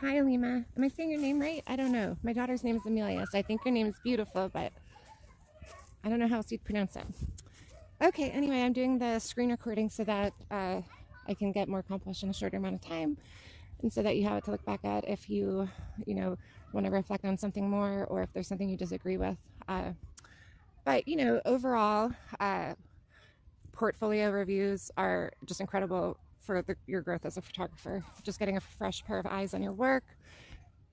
Hi, Alima. Am I saying your name right? I don't know. My daughter's name is Amelia, so I think your name is beautiful, but I don't know how else you'd pronounce it. Okay, anyway, I'm doing the screen recording so that I can get more accomplished in a shorter amount of time, and so that you have it to look back at if you want to reflect on something more, or if there's something you disagree with. But overall, portfolio reviews are just incredible for your growth as a photographer. Just getting a fresh pair of eyes on your work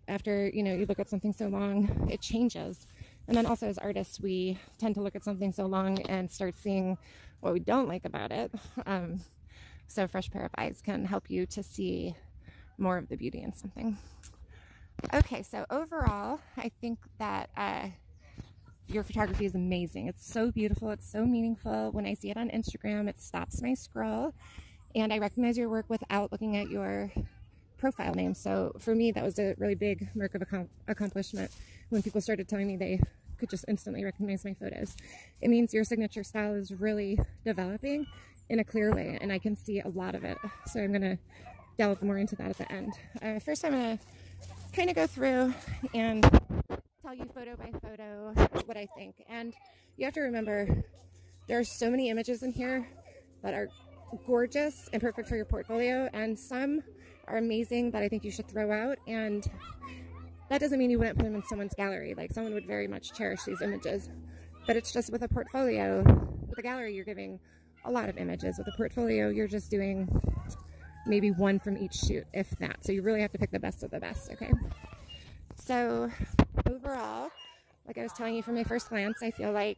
after you look at something so long, it changes. And then also as artists, we tend to look at something so long and start seeing what we don't like about it. So a fresh pair of eyes can help you to see more of the beauty in something. Okay, so overall, I think that your photography is amazing. It's so beautiful. It's so meaningful. When I see it on Instagram, it stops my scroll, and I recognize your work without looking at your profile name. So for me, that was a really big mark of accomplishment when people started telling me they could just instantly recognize my photos. It means your signature style is really developing in a clear way, and I can see a lot of it. So I'm gonna delve more into that at the end. First, I'm gonna kind of go through and tell you photo by photo what I think. And you have to remember, there are so many images in here that are gorgeous and perfect for your portfolio, and some are amazing that I think you should throw out, and that doesn't mean you wouldn't put them in someone's gallery. Like, someone would very much cherish these images, but it's just with a portfolio, with a gallery, you're giving a lot of images. With a portfolio, you're just doing maybe one from each shoot, if that. So you really have to pick the best of the best, okay? So overall, like I was telling you from my first glance, I feel like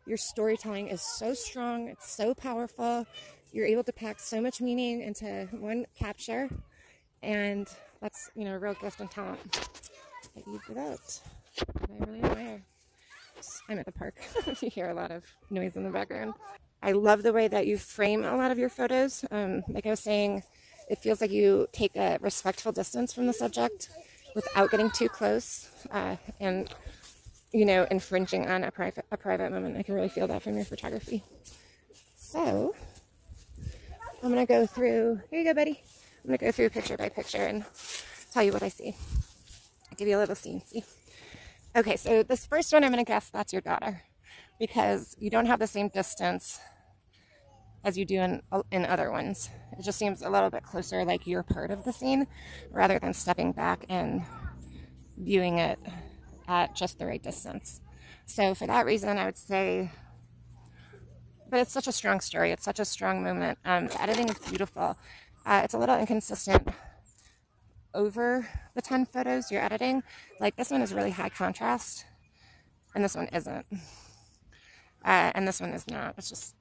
your storytelling is so strong, it's so powerful. You're able to pack so much meaning into one capture, and that's, a real gift and talent that you've developed, that I really admire. I'm at the park. You hear a lot of noise in the background. I love the way that you frame a lot of your photos. Like I was saying, it feels like you take a respectful distance from the subject without getting too close and, infringing on a private moment. I can really feel that from your photography. So I'm going to go through, here you go, buddy. I'm going to go through picture by picture and tell you what I see. I'll give you a little scene, see? Okay, so this first one, I'm going to guess that's your daughter, because you don't have the same distance as you do in other ones. It just seems a little bit closer, like you're part of the scene, rather than stepping back and viewing it at just the right distance. So for that reason, I would say, but it's such a strong story. It's such a strong moment. The editing is beautiful. It's a little inconsistent over the 10 photos you're editing. Like, this one is really high contrast, and this one isn't. And this one is not. It's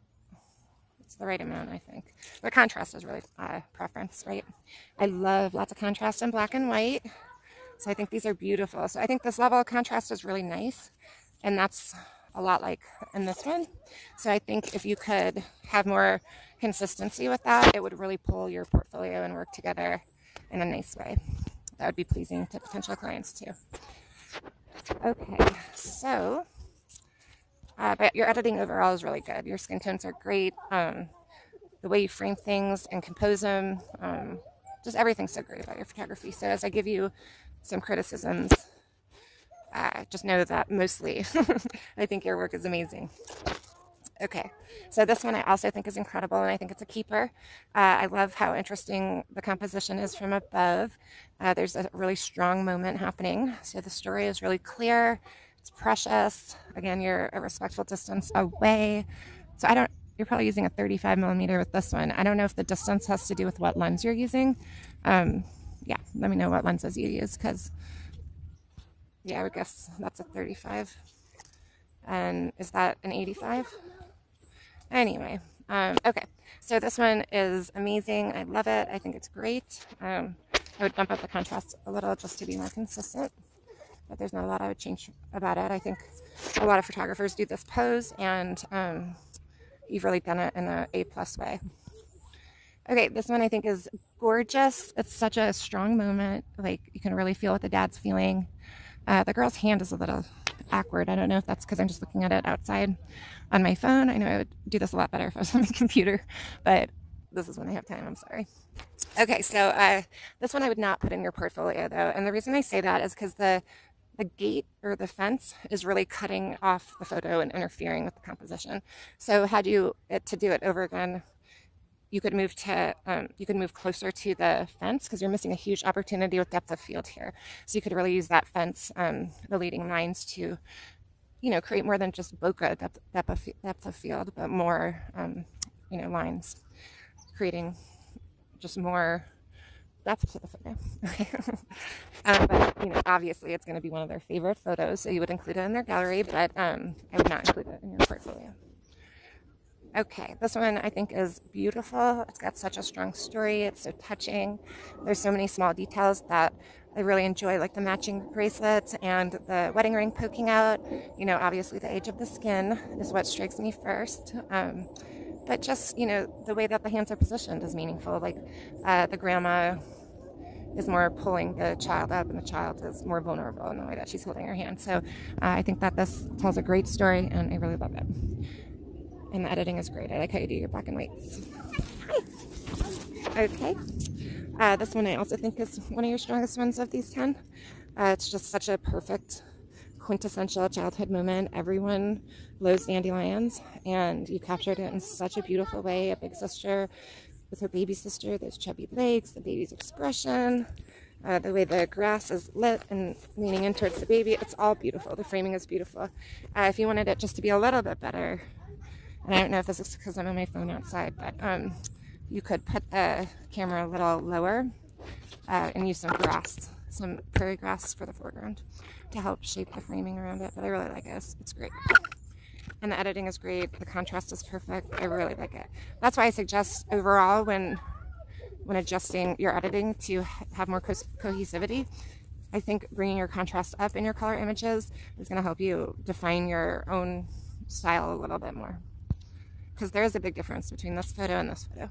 the right amount, I think. But contrast is really preference, right? I love lots of contrast in black and white. So I think these are beautiful. So I think this level of contrast is really nice. And that's a lot like in this one. So I think if you could have more consistency with that, it would really pull your portfolio and work together in a nice way. That would be pleasing to potential clients too. Okay, so but your editing overall is really good. Your skin tones are great. The way you frame things and compose them, just everything's so great about your photography. So as I give you some criticisms, just know that mostly I think your work is amazing. Okay, so this one I also think is incredible, and I think it's a keeper. I love how interesting the composition is from above. There's a really strong moment happening. So the story is really clear. It's precious. Again, you're a respectful distance away. So you're probably using a 35mm with this one. I don't know if the distance has to do with what lens you're using. Yeah, let me know what lenses you use, because yeah, I would guess that's a 35. And is that an 85? Anyway, okay, so this one is amazing. I love it. I think it's great. I would bump up the contrast a little just to be more consistent, but there's not a lot I would change about it. I think a lot of photographers do this pose, and you've really done it in an A+ way. Okay, this one I think is gorgeous. It's such a strong moment. Like, you can really feel what the dad's feeling. The girl's hand is a little awkward. I don't know if that's because I'm just looking at it outside on my phone. I know I would do this a lot better if I was on my computer, but this is when I have time, I'm sorry. Okay, so this one I would not put in your portfolio though, and the reason I say that is because the gate or the fence is really cutting off the photo and interfering with the composition. So had you to do it over again, you could move closer to the fence because you're missing a huge opportunity with depth of field here. So you could really use that fence, the leading lines, to create more than just bokeh depth of field, but more lines, creating just more depth to the photo. Okay. But obviously it's going to be one of their favorite photos, so you would include it in their gallery, but I would not include it in your portfolio. Okay, this one I think is beautiful. It's got such a strong story. It's so touching. There's so many small details that I really enjoy, like the matching bracelets and the wedding ring poking out. Obviously the age of the skin is what strikes me first. But just, the way that the hands are positioned is meaningful. Like the grandma is more pulling the child up, and the child is more vulnerable in the way that she's holding her hand. So I think that this tells a great story, and I really love it. And the editing is great. I like how you do your black and whites. Okay. This one I also think is one of your strongest ones of these 10. It's just such a perfect, quintessential childhood moment. Everyone loves dandelions, and you captured it in such a beautiful way. A big sister with her baby sister, those chubby legs, the baby's expression, the way the grass is lit and leaning in towards the baby. It's all beautiful. The framing is beautiful. If you wanted it just to be a little bit better, and I don't know if this is because I'm on my phone outside, but you could put the camera a little lower and use some grass, some prairie grass for the foreground to help shape the framing around it. But I really like it. It's great. And the editing is great. The contrast is perfect. I really like it. That's why I suggest overall when adjusting your editing to have more cohesivity, I think bringing your contrast up in your color images is going to help you define your own style a little bit more. Because there is a big difference between this photo and this photo.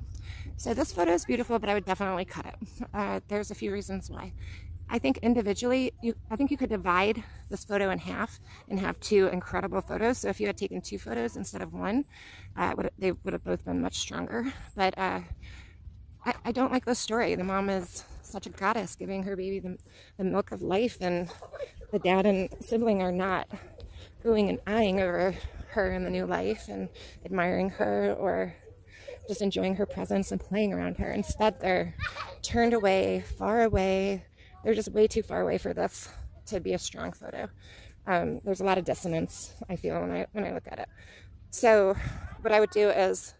So this photo is beautiful, but I would definitely cut it. There's a few reasons why. I think individually, I think you could divide this photo in half and have two incredible photos. So if you had taken two photos instead of one, they would have both been much stronger. But I don't like this story. The mom is such a goddess, giving her baby the milk of life, and the dad and sibling are not oohing and eyeing over her in the new life and admiring her or just enjoying her presence and playing around her. Instead, they're turned away, far away. They're just way too far away for this to be a strong photo. There's a lot of dissonance, I feel, when I look at it. So what I would do is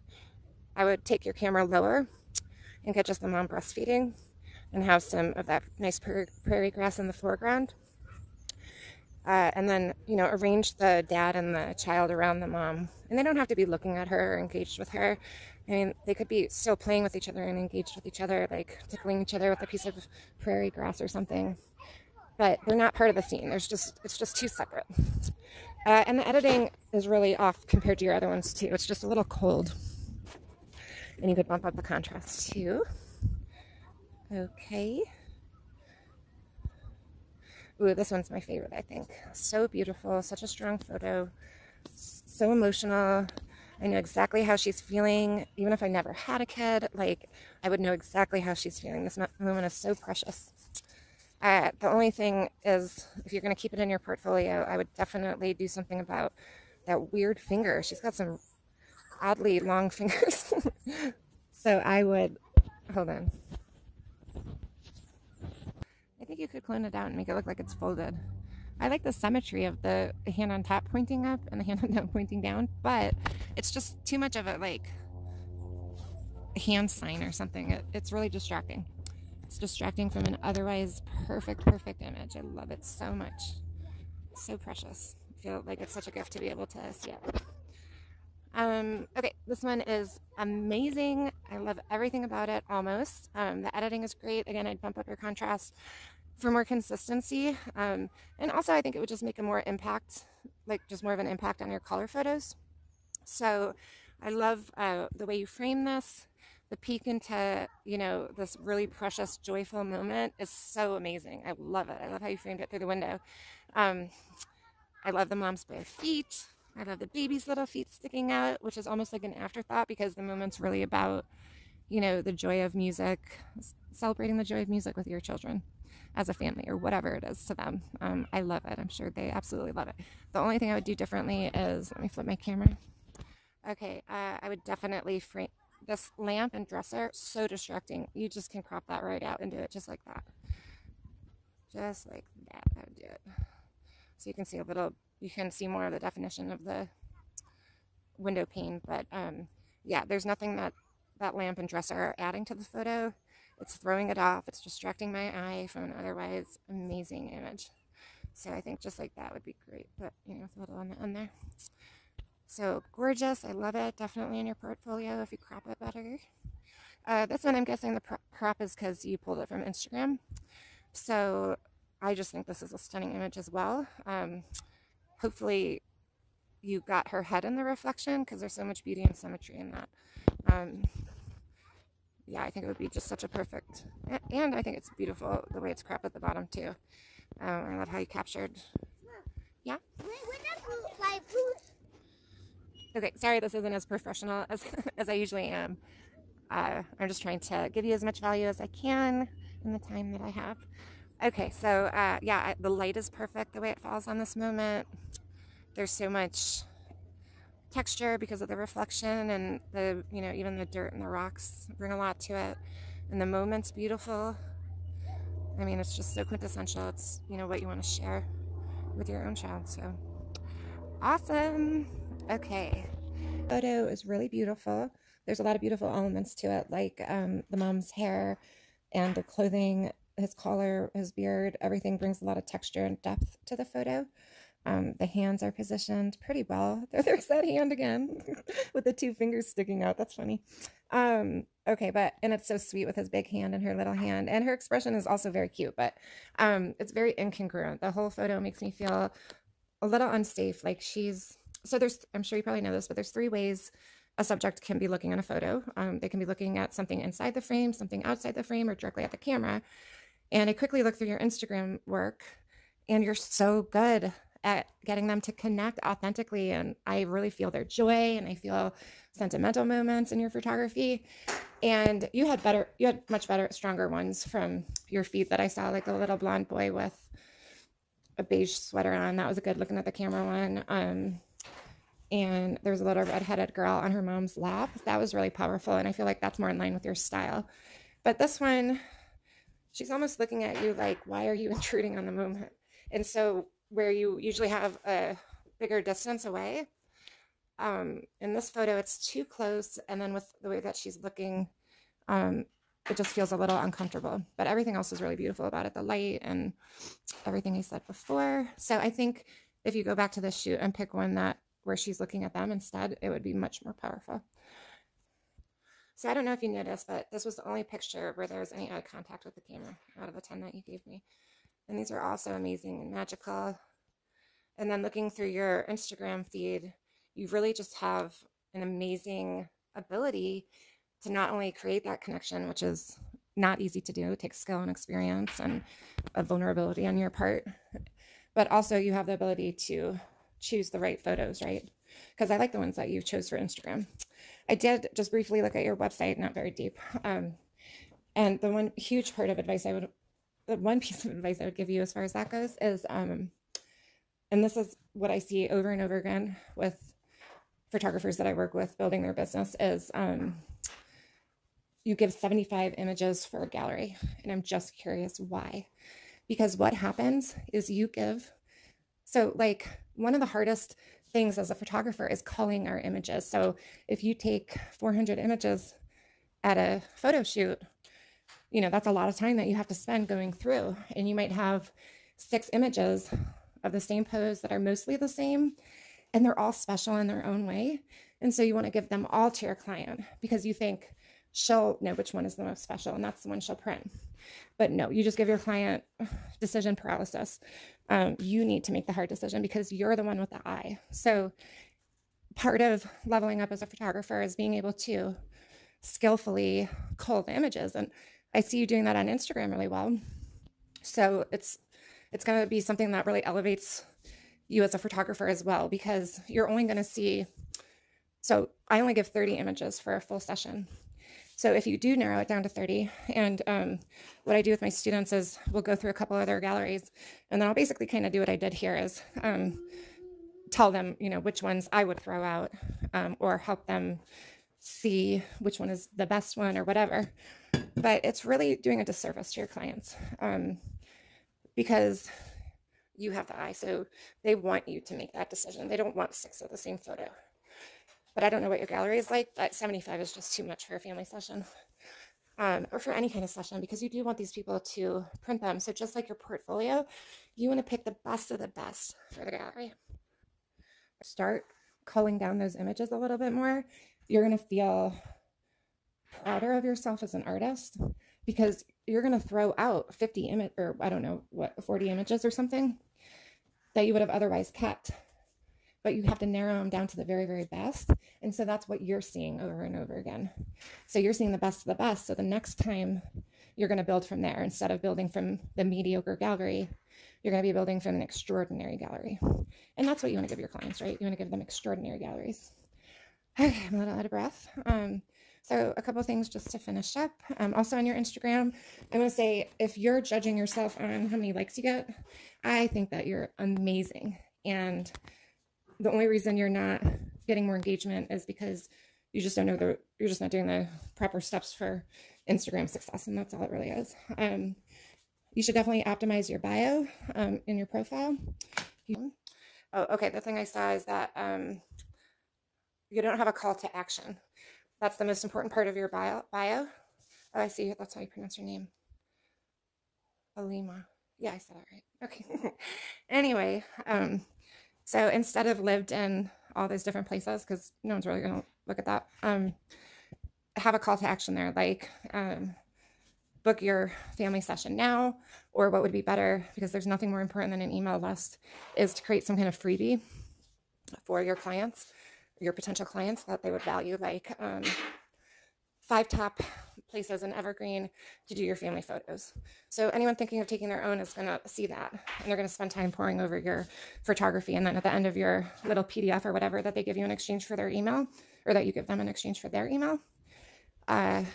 I would take your camera lower and get just the mom breastfeeding and have some of that nice prairie grass in the foreground. And then, arrange the dad and the child around the mom. And they don't have to be looking at her or engaged with her. I mean, they could be still playing with each other and engaged with each other, like tickling each other with a piece of prairie grass or something. But they're not part of the scene. It's just too separate. And the editing is really off compared to your other ones too. It's just a little cold. And you could bump up the contrast too. Okay. Ooh, this one's my favorite, I think. So beautiful, such a strong photo, so emotional. I know exactly how she's feeling. Even if I never had a kid, I would know exactly how she's feeling. This moment is so precious. The only thing is, if you're going to keep it in your portfolio, I would definitely do something about that weird finger. She's got some oddly long fingers. So I would, hold on. I think you could clone it out and make it look like it's folded. I like the symmetry of the hand on top pointing up and the hand on down pointing down, but it's just too much of a hand sign or something. It's really distracting. It's distracting from an otherwise perfect image. I love it so much. So precious. I feel like it's such a gift to be able to see it. Okay, this one is amazing. I love everything about it, almost. The editing is great. Again, I'd bump up your contrast for more consistency. And also I think it would just make a more impact, just more of an impact on your color photos. So I love the way you frame this. The peek into, this really precious, joyful moment is so amazing. I love it. I love how you framed it through the window. I love the mom's bare feet. I love the baby's little feet sticking out, which is almost like an afterthought because the moment's really about you know, the joy of music, celebrating the joy of music with your children as a family or whatever it is to them. I love it. I'm sure they absolutely love it. The only thing I would do differently is, let me flip my camera. Okay, I would definitely frame this lamp and dresser, so distracting. You just can crop that right out and do it just like that. Just like that, I would do it. So you can see a little, you can see more of the definition of the window pane, but yeah, there's nothing that that lamp and dresser are adding to the photo. It's throwing it off. It's distracting my eye from an otherwise amazing image. So I think just like that would be great, but you know, with a little on the end there. So gorgeous. I love it. Definitely in your portfolio if you crop it better. This one, I'm guessing the crop is because you pulled it from Instagram. So I just think this is a stunning image as well. Hopefully you got her head in the reflection because there's so much beauty and symmetry in that. Yeah, I think it would be just such a perfect, and I think it's beautiful the way it's cropped at the bottom too. I love how you captured. Yeah? Okay, sorry this isn't as professional as I usually am. I'm just trying to give you as much value as I can in the time that I have. Okay, so yeah, the light is perfect the way it falls on this moment. There's so much texture because of the reflection, and the, you know, even the dirt and the rocks bring a lot to it, and the moment's beautiful. I mean, it's just so quintessential. It's, you know, what you want to share with your own child. So awesome. Okay, photo is really beautiful. There's a lot of beautiful elements to it, like the mom's hair and the clothing, his collar, his beard, everything brings a lot of texture and depth to the photo. The hands are positioned pretty well. There's that hand again with the two fingers sticking out. That's funny. Okay, and it's so sweet with his big hand and her little hand. And her expression is also very cute, but it's very incongruent. The whole photo makes me feel a little unsafe. Like I'm sure you probably know this, but there's 3 ways a subject can be looking in a photo. They can be looking at something inside the frame, something outside the frame, or directly at the camera. And I quickly looked through your Instagram work, and you're so good at getting them to connect authentically, and I really feel their joy, and I feel sentimental moments in your photography. And you had much better, stronger ones from your feed that I saw, like the little blonde boy with a beige sweater on. That was a good looking at the camera one. And there was a little redheaded girl on her mom's lap. That was really powerful, and I feel like that's more in line with your style. But this one, she's almost looking at you like, why are you intruding on the moment? And so where you usually have a bigger distance away, in this photo it's too close, and then with the way that she's looking, it just feels a little uncomfortable. But everything else is really beautiful about it, the light and everything I said before. So I think if you go back to the shoot and pick one where she's looking at them instead, it would be much more powerful. So I don't know if you noticed, but this was the only picture where there was any eye contact with the camera out of the 10 that you gave me. And these are also amazing and magical. And then looking through your Instagram feed, you really just have an amazing ability to not only create that connection, which is not easy to do, it takes skill and experience and a vulnerability on your part, but also you have the ability to choose the right photos, right? Because I like the ones that you chose for Instagram. I did just briefly look at your website, not very deep. And the one huge part of advice the one piece of advice I would give you as far as that goes is, and this is what I see over and over again with photographers that I work with building their business, is you give 75 images for a gallery. And I'm just curious why. Because what happens is so like one of the hardest things as a photographer is culling our images. So if you take 400 images at a photo shoot, you know, that's a lot of time that you have to spend going through, and you might have 6 images of the same pose that are mostly the same, and they're all special in their own way. And so you want to give them all to your client because you think she'll know which one is the most special, and that's the one she'll print. But no, you just give your client decision paralysis. You need to make the hard decision because you're the one with the eye. So part of leveling up as a photographer is being able to skillfully cull the images. And I see you doing that on Instagram really well. So it's going to be something that really elevates you as a photographer as well, because you're only going to see, so I only give 30 images for a full session. So if you do narrow it down to 30, and what I do with my students is we'll go through a couple of their galleries, and then I'll basically kind of do what I did here is tell them, you know, which ones I would throw out, or help them see which one is the best one or whatever. But it's really doing a disservice to your clients, because you have the eye, so they want you to make that decision. They don't want 6 of the same photo. But I don't know what your gallery is like, but 75 is just too much for a family session, or for any kind of session, because you do want these people to print them. So just like your portfolio, you want to pick the best of the best for the gallery. Start culling down those images a little bit more. You're going to feel prouder of yourself as an artist, because you're going to throw out 50 images, or I don't know what, 40 images or something that you would have otherwise kept, but you have to narrow them down to the very, very best. And so that's what you're seeing over and over again. So you're seeing the best of the best. So the next time you're going to build from there, instead of building from the mediocre gallery, you're going to be building from an extraordinary gallery. And that's what you want to give your clients, right? You want to give them extraordinary galleries. Okay, I'm a little out of breath. So a couple of things just to finish up. Also on your Instagram, I'm going to say, if you're judging yourself on how many likes you get, I think that you're amazing. And the only reason you're not getting more engagement is because you just don't know you're just not doing the proper steps for Instagram success. And that's all it really is. You should definitely optimize your bio in your profile. Oh, okay. The thing I saw is that you don't have a call to action. That's the most important part of your bio. Oh, I see. That's how you pronounce your name. Alima. Yeah, I said that right. Okay. Anyway, so instead of lived in all those different places, because no one's really going to look at that, have a call to action there, like book your family session now, or what would be better, because there's nothing more important than an email list, is to create some kind of freebie for your clients, your potential clients, that they would value, like 5 top places in Evergreen to do your family photos. So anyone thinking of taking their own is going to see that, and they're going to spend time poring over your photography. And then at the end of your little PDF or whatever that they give you in exchange for their email, or that you give them in exchange for their email, at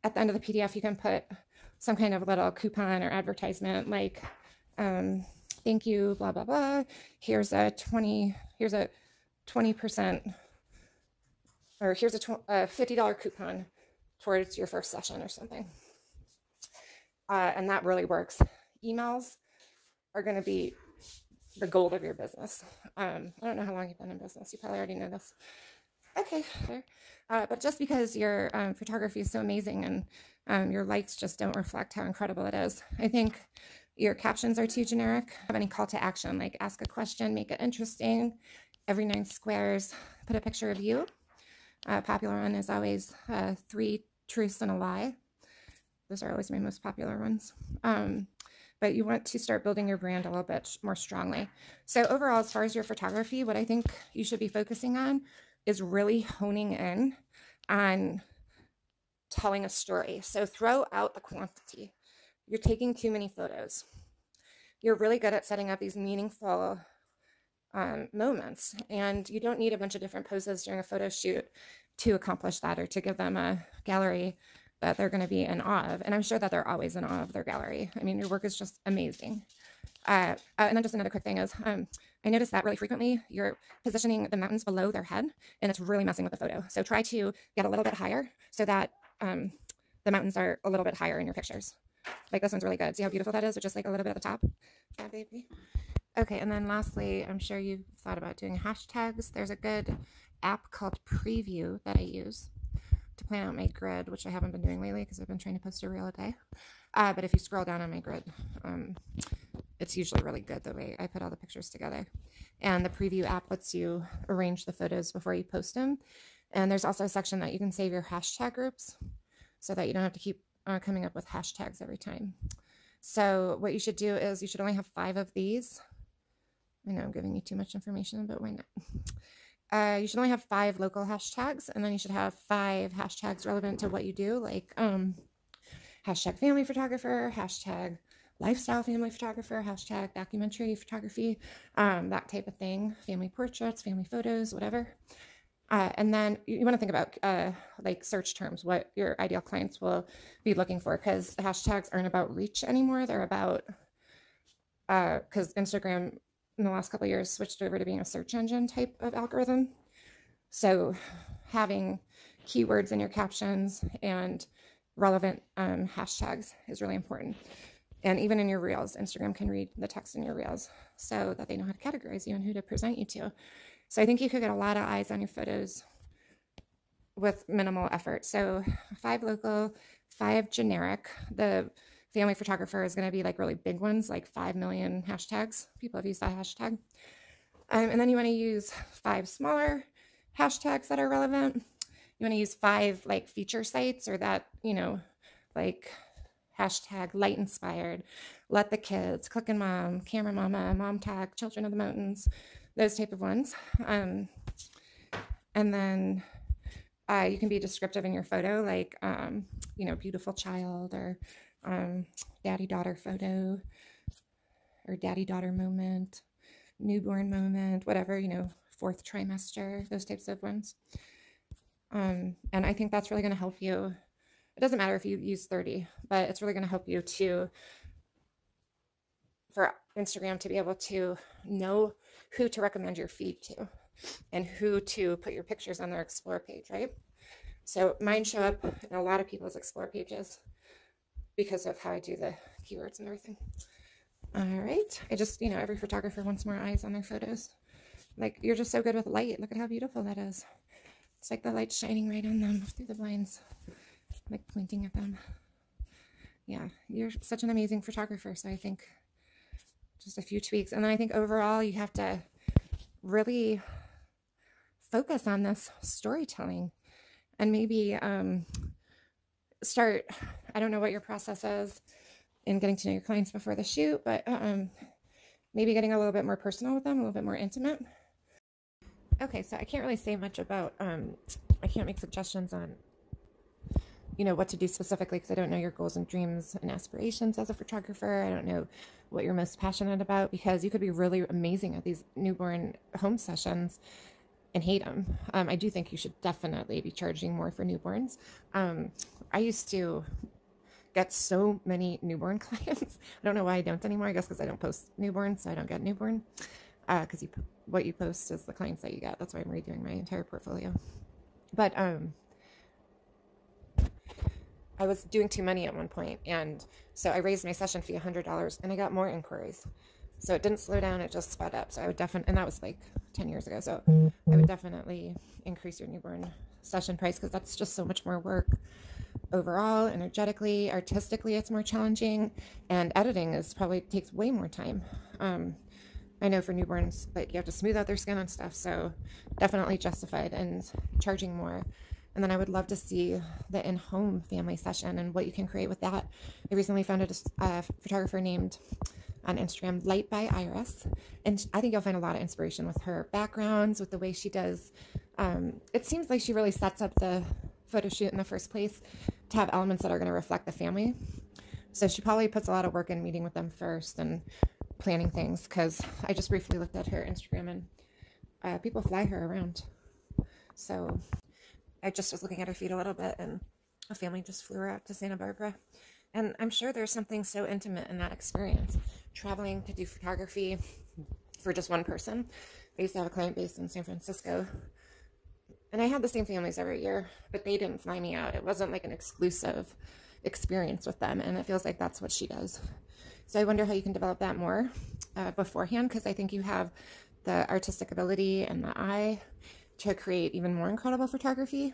the end of the PDF, you can put some kind of little coupon or advertisement, like, thank you, blah, blah, blah. Here's a 20%, or here's a $50 coupon towards your first session or something. And that really works. Emails are going to be the gold of your business. I don't know how long you've been in business. You probably already know this. Okay, there. But just because your photography is so amazing and your likes just don't reflect how incredible it is, I think your captions are too generic. Have any call to action, like ask a question, make it interesting. Every 9 squares, put a picture of you. Popular one is always 3 truths and a lie. Those are always my most popular ones. But you want to start building your brand a little bit more strongly. So overall, as far as your photography, what I think you should be focusing on is really honing in on telling a story. So throw out the quantity. You're taking too many photos. You're really good at setting up these meaningful moments, and you don't need a bunch of different poses during a photo shoot to accomplish that, or to give them a gallery that they're going to be in awe of. And I'm sure that they're always in awe of their gallery. I mean, your work is just amazing. And then just another quick thing is, I noticed that really frequently you're positioning the mountains below their head, and it's really messing with the photo. So try to get a little bit higher so that the mountains are a little bit higher in your pictures. Like this one's really good. See how beautiful that is, with just like a little bit at the top? Yeah, baby. Okay, and then lastly, I'm sure you've thought about doing hashtags. There's a good app called Preview that I use to plan out my grid, which I haven't been doing lately because I've been trying to post a reel a day. But if you scroll down on my grid, it's usually really good the way I put all the pictures together. And the Preview app lets you arrange the photos before you post them. And there's also a section that you can save your hashtag groups so that you don't have to keep coming up with hashtags every time. So what you should do is you should only have 5 of these. I know I'm giving you too much information, but why not? You should only have 5 local hashtags, and then you should have 5 hashtags relevant to what you do, like hashtag family photographer, hashtag lifestyle family photographer, hashtag documentary photography, that type of thing, family portraits, family photos, whatever. And then you want to think about like search terms, what your ideal clients will be looking for, because hashtags aren't about reach anymore. They're about, because Instagram in the last couple of years switched over to being a search engine type of algorithm. So having keywords in your captions and relevant hashtags is really important. And even in your reels, Instagram can read the text in your reels so that they know how to categorize you and who to present you to. So I think you could get a lot of eyes on your photos with minimal effort. So 5 local, 5 generic. The family photographer is going to be like really big ones, like 5 million hashtags. People have used that hashtag. And then you want to use 5 smaller hashtags that are relevant. You want to use 5 like feature sites, or that, you know, like hashtag light inspired, let the kids, cooking mom, camera mama, mom tag, children of the mountains, those type of ones. And then you can be descriptive in your photo, like, you know, beautiful child, or daddy-daughter photo, or daddy-daughter moment, newborn moment, whatever, you know, 4th trimester, those types of ones. And I think that's really going to help you. It doesn't matter if you use 30, but it's really going to help you for Instagram to be able to know who to recommend your feed to and who to put your pictures on their explore page, right? So mine show up in a lot of people's explore pages because of how I do the keywords and everything. All right. I just, you know, every photographer wants more eyes on their photos. Like, you're just so good with light. Look at how beautiful that is. It's like the light's shining right on them through the blinds, like pointing at them. Yeah, you're such an amazing photographer. So I think just a few tweaks. And then I think overall you have to really focus on this storytelling, and maybe start, I don't know what your process is in getting to know your clients before the shoot, but maybe getting a little bit more personal with them, a little bit more intimate. Okay, so I can't really say much about, I can't make suggestions on, you know, what to do specifically, because I don't know your goals and dreams and aspirations as a photographer. I don't know what you're most passionate about, because you could be really amazing at these newborn home sessions and hate them. I do think you should definitely be charging more for newborns. I used to get so many newborn clients. I don't know why I don't anymore. I guess because I don't post newborns, so I don't get newborn. Because what you post is the clients that you get. That's why I'm redoing my entire portfolio. But I was doing too many at one point, and so I raised my session fee $100, and I got more inquiries. So it didn't slow down; it just sped up. So I would definitely, and that was like 10 years ago. So I would definitely increase your newborn session price, because that's just so much more work overall, energetically, artistically. It's more challenging, and editing is probably takes way more time. I know for newborns, like, you have to smooth out their skin and stuff, so definitely justified and charging more. And then I would love to see the in-home family session and what you can create with that. I recently found a photographer named on Instagram, Light by Iris, and I think you'll find a lot of inspiration with her backgrounds, with the way she does. It seems like she really sets up the photo shoot in the first place to have elements that are going to reflect the family. So she probably puts a lot of work in meeting with them first and planning things, because I just briefly looked at her Instagram, and people fly her around. So I just was looking at her feed a little bit, and a family just flew her out to Santa Barbara. And I'm sure there's something so intimate in that experience, traveling to do photography for just one person. I used to have a client based in San Francisco, and I had the same families every year, but they didn't fly me out. It wasn't like an exclusive experience with them, and it feels like that's what she does. So I wonder how you can develop that more beforehand, because I think you have the artistic ability and the eye to create even more incredible photography,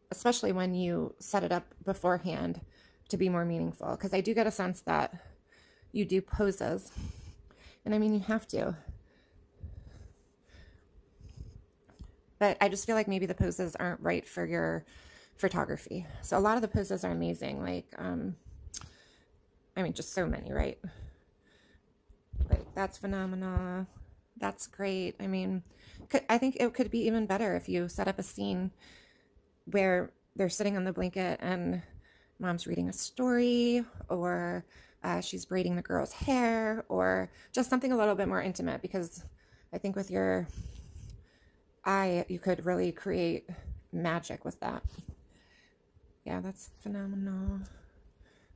especially when you set it up beforehand to be more meaningful. Because I do get a sense that you do poses, and I mean, you have to. But I just feel like maybe the poses aren't right for your photography. So a lot of the poses are amazing, like I mean, just so many, right? Like, that's phenomenal, that's great. I mean, I think it could be even better if you set up a scene where they're sitting on the blanket and mom's reading a story, or she's braiding the girl's hair, or just something a little bit more intimate, because I think with your eye, you could really create magic with that. Yeah, that's phenomenal.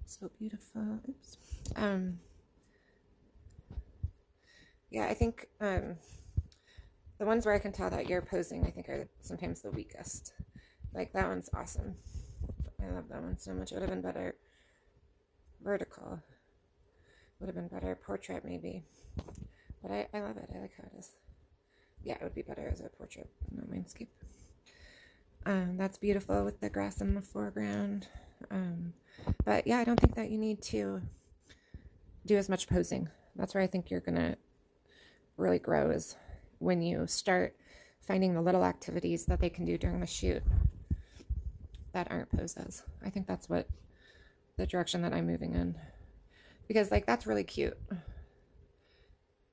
So beautiful. Oops. Yeah, I think the ones where I can tell that you're posing, I think are sometimes the weakest. Like that one's awesome. I love that one so much. It would have been better vertical. Would have been better portrait maybe. But I love it. I like how it is. Yeah, it would be better as a portrait, not landscape. That's beautiful with the grass in the foreground. But yeah, I don't think that you need to do as much posing. That's where I think you're going to really grow, is when you start finding the little activities that they can do during the shoot that aren't poses. I think that's what the direction that I'm moving in. Because like that's really cute.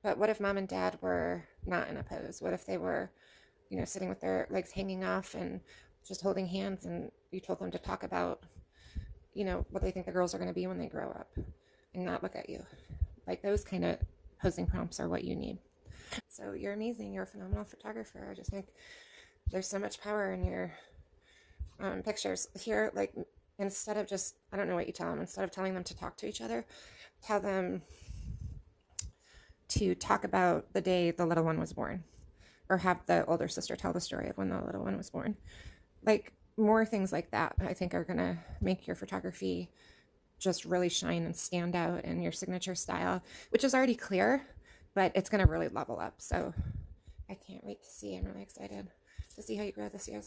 But what if mom and dad were not in a pose? What if they were, you know, sitting with their legs hanging off and just holding hands, and you told them to talk about, you know, what they think the girls are going to be when they grow up and not look at you? Like those kind of posing prompts are what you need. So you're amazing. You're a phenomenal photographer. I just think there's so much power in your pictures here. Like instead of just, I don't know what you tell them, instead of telling them to talk to each other, tell them to talk about the day the little one was born, or have the older sister tell the story of when the little one was born. Like more things like that, I think are going to make your photography just really shine and stand out in your signature style, which is already clear, but it's going to really level up. So I can't wait to see. I'm really excited to see how you grow this year.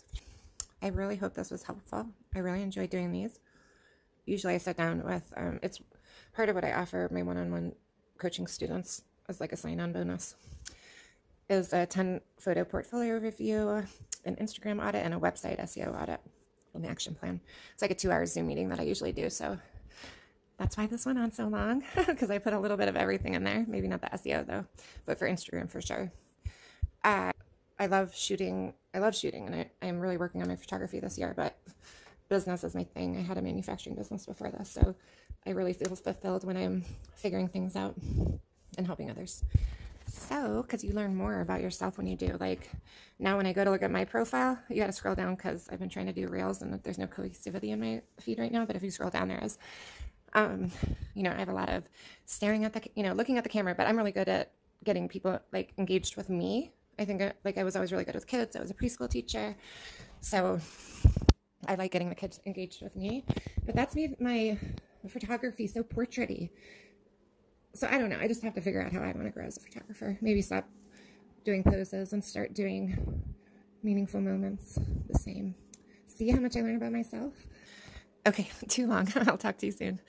I really hope this was helpful. I really enjoy doing these. Usually I sit down with, it's part of what I offer my one-on-one coaching students as like a sign-on bonus, is a 10 photo portfolio review, an Instagram audit, and a website SEO audit, an action plan. It's like a 2-hour Zoom meeting that I usually do. So that's why this went on so long, because I put a little bit of everything in there. Maybe not the SEO though, but for Instagram for sure. I love shooting. And I'm really working on my photography this year, but business is my thing. I had a manufacturing business before this, so I really feel fulfilled when I'm figuring things out and helping others. So, because you learn more about yourself when you do. Like now when I go to look at my profile, you got to scroll down because I've been trying to do reels and there's no cohesivity in my feed right now. But if you scroll down, there is. You know, I have a lot of staring at the, you know, looking at the camera, but I'm really good at getting people like engaged with me. I think I was always really good with kids. I was a preschool teacher. So I like getting the kids engaged with me. But that's made my photography so portraity. So I don't know. I just have to figure out how I want to grow as a photographer. Maybe stop doing poses and start doing meaningful moments the same. See how much I learn about myself? Okay, too long. I'll talk to you soon.